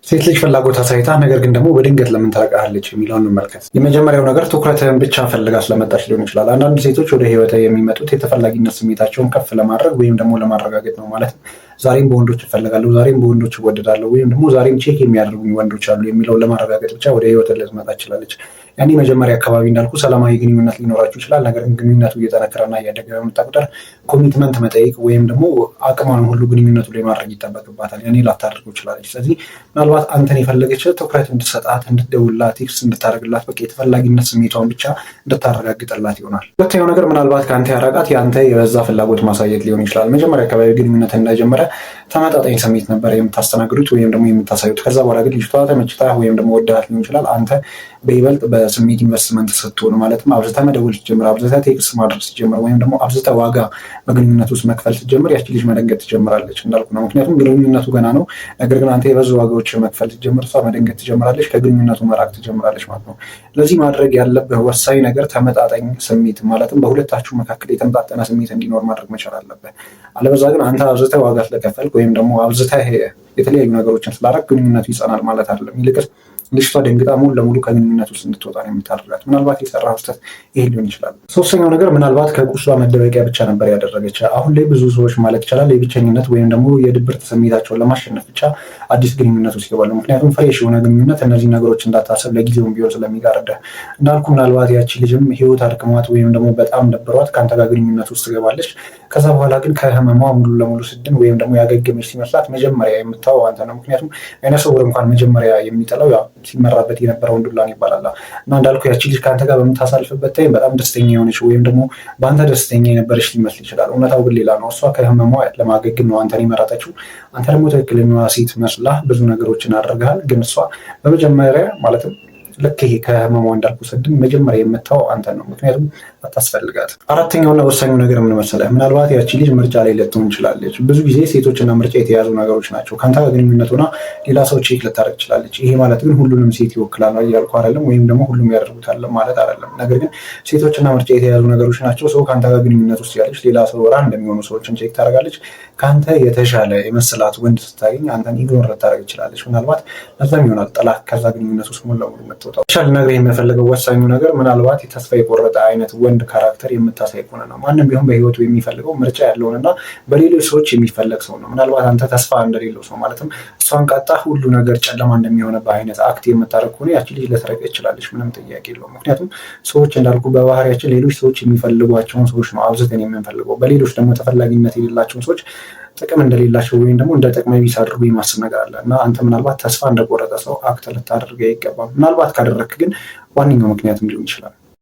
ሴት ልጅ ፍላጎት አሳይታ ነገር ግን ደግሞ በድንገት ለምን ታረቃለች የሚለውን እንመልከት። የመጀመሪያው ነገር ትኩረትህን ብቻ ፈልጋ ስለመጣች ሊሆን ይችላል። አንዳንድ ሴቶች ወደ ህይወት የሚመጡት የተፈላጊነት ስሜታቸውን ከፍ ለማድረግ ወይም ደግሞ ለማረጋገጥ ነው። ማለት ዛሬም በወንዶች እፈልጋለሁ፣ ዛሬም በወንዶች እወደዳለሁ፣ ወይም ደግሞ ዛሬም ቼክ የሚያደርጉኝ ወንዶች አሉ የሚለውን ለማረጋገጥ ብቻ ወደ ህይወት ልትመጣ ትችላለች። ያኔ መጀመሪያ አካባቢ እንዳልኩ ሰላማዊ ግንኙነት ሊኖራችሁ ይችላል። ነገር ግን ግንኙነቱ እየጠነከረና እያደገ በመጣ ቁጥር ኮሚትመንት መጠየቅ ወይም ደግሞ አቅሟን ሁሉ ግንኙነቱ ላይ ማድረግ ይጠበቅባታል። ያኔ ላታደርገው ይችላለች። ስለዚህ ምናልባት አንተን የፈለገች ትኩረት እንድትሰጣት፣ እንድትደውልላት፣ ቴክስት እንድታደርግላት፣ በቃ የተፈላጊነት ስሜቷን ብቻ እንድታረጋግጥላት ይሆናል። ሁለተኛው ነገር ምናልባት ከአንተ ያራቃት የአንተ የበዛ ፍላጎት ማሳየት ሊሆን ይችላል። መጀመሪያ አካባቢ ግንኙነት እንዳይጀመረ ተመጣጣኝ ስሜት ነበር የምታስተናግዱት ወይም ደግሞ የምታሳዩት። ከዛ በኋላ ግን ልጅቷ ተመችታ ወይም ደግሞ ወዳት ሊሆን ይችላል። አንተ በይበልጥ በስሜት ኢንቨስትመንት ስትሆን ማለትም አብዝተህ መደወል ስትጀምር፣ አብዝተህ ቴክስት ማድረግ ስትጀምር፣ ወይም ደግሞ አብዝተህ ዋጋ በግንኙነት ውስጥ መክፈል ስትጀምር ያቺ ልጅ መደንገጥ ትጀምራለች። እንዳልኩ ነው። ምክንያቱም ግንኙነቱ ገና ነው። ነገር ግን አንተ የበዙ ዋጋዎች መክፈል ስትጀምር እሷ መደንገጥ ትጀምራለች፣ ከግንኙነቱ መራቅ ትጀምራለች ማለት ነው። ለዚህ ማድረግ ያለብህ ወሳኝ ነገር ተመጣጣኝ ስሜት ማለትም በሁለታችሁ መካከል የተመጣጠነ ስሜት እንዲኖር ማድረግ መቻል አለብህ። አለበዛ ግን አንተ አብዝተህ ዋጋ ስለከፈልክ ወይም ደግሞ አብዝተህ የተለያዩ ነገሮችን ስላደረግ ግንኙነቱ ይጸናል ማለት አይደለም። ይልቅስ ልጅቷ ደንግጣ ሙሉ ለሙሉ ከግንኙነት ውስጥ እንድትወጣ ነው የምታደርጋት። ምናልባት የሰራው ስህተት ይሄ ሊሆን ይችላል። ሶስተኛው ነገር ምናልባት ከቁስሏ መደበቂያ ብቻ ነበር ያደረገች። አሁን ላይ ብዙ ሰዎች ማለት ይቻላል የብቸኝነት ወይም ደግሞ የድብርት ስሜታቸውን ለማሸነፍ ብቻ አዲስ ግንኙነት ውስጥ ይገባሉ። ምክንያቱም ፍሬሽ የሆነ ግንኙነት እነዚህ ነገሮች እንዳታሰብ ለጊዜውም ቢሆን ስለሚጋርድህ እንዳልኩ ምናልባት ያቺ ልጅም ህይወት አድክሟት ወይም ደግሞ በጣም ደብሯት ከአንተ ጋር ግንኙነት ውስጥ ትገባለች። ከዛ በኋላ ግን ከህመሟ ሙሉ ለሙሉ ስድን ወይም ደግሞ ያገገመች ሲመስላት መጀመሪያ የምታወው አንተ ነው። ምክንያቱም አይነ ስውር እንኳን መጀመሪያ የሚጠላው ሲመራበት የነበረውን ዱላን ይባላል እና እንዳልኩ ያቺ ልጅ ከአንተ ጋር በምታሳልፍበት ታይም በጣም ደስተኛ የሆነች ወይም ደግሞ በአንተ ደስተኛ የነበረች ሊመስል ይችላል። እውነታው ግን ሌላ ነው። እሷ ከህመሟ ለማገገም ነው አንተን የመረጠችው። አንተ ደግሞ ትክክለኛዋ ሴት መስላ ብዙ ነገሮችን አድርገሃል። ግን እሷ በመጀመሪያ ማለትም ልክ ይሄ ከህመሟ እንዳልኩ ስድን መጀመሪያ የምታወው አንተ ነው። ምክንያቱም አታስፈልጋት። አራተኛውና ወሳኙ ነገር ምን መሰለህ? ምናልባት ያቺ ልጅ ምርጫ ላይ ልትሆን ትችላለች። ብዙ ጊዜ ሴቶችና ምርጫ የተያዙ ነገሮች ናቸው። ከአንተ ጋር ግንኙነት ሆና ሌላ ሰው ቼክ ልታደርግ ትችላለች። ይሄ ማለት ግን ሁሉንም ሴት ይወክላል እያልኩ አይደለም፣ ወይም ደግሞ ሁሉም ያደርጉታል ማለት አይደለም። ነገር ግን ሴቶችና ምርጫ የተያዙ ነገሮች ናቸው። ሰው ከአንተ ጋር ግንኙነት ውስጥ ያለች ሌላ ሰው እንደሚሆኑ ሰዎችን ቼክ ታደርጋለች። ከአንተ የተሻለ የመሰላት ወንድ ስታገኝ አንተን ኢግኖር ልታደርግ ትችላለች። ምናልባት ለዛም ይሆናል ጥላ ከዛ ግንኙነት ውስጥ ሙሉ ለሙሉ የምትወጣው። ልነግርህ የምፈልገው ወሳኙ ነገር ምናልባት የተስፋ የቆረጠ አይነት ወንድ ካራክተር የምታሳይ ከሆነ ነው። ማንም ቢሆን በህይወቱ የሚፈልገው ምርጫ ያለውንና በሌሎች ሰዎች የሚፈለግ ሰው ነው። ምናልባት አንተ ተስፋ እንደሌለው ሰው ማለትም እሷን ቃጣ ሁሉ ነገር ጨለማ እንደሚሆንበት አይነት አክት የምታደርግ ከሆነ ያቺ ልጅ ልትረቅ ትችላለች። ምንም ጥያቄ የለውም። ምክንያቱም ሰዎች እንዳልኩ በባህሪያችን ሌሎች ሰዎች የሚፈልጓቸውን ሰዎች ነው አብዝተን የምንፈልገው። በሌሎች ደግሞ ተፈላጊነት የሌላቸውን ሰዎች ጥቅም እንደሌላቸው ወይም ደግሞ እንደ ጥቅመ ቢስ አድርጎ የማስብ ነገር አለ እና አንተ ምናልባት ተስፋ እንደቆረጠ ሰው አክት ልታደርገ አይገባም። ምናልባት ካደረግክ ግን ዋነኛው ምክንያትም ሊሆን ይችላል።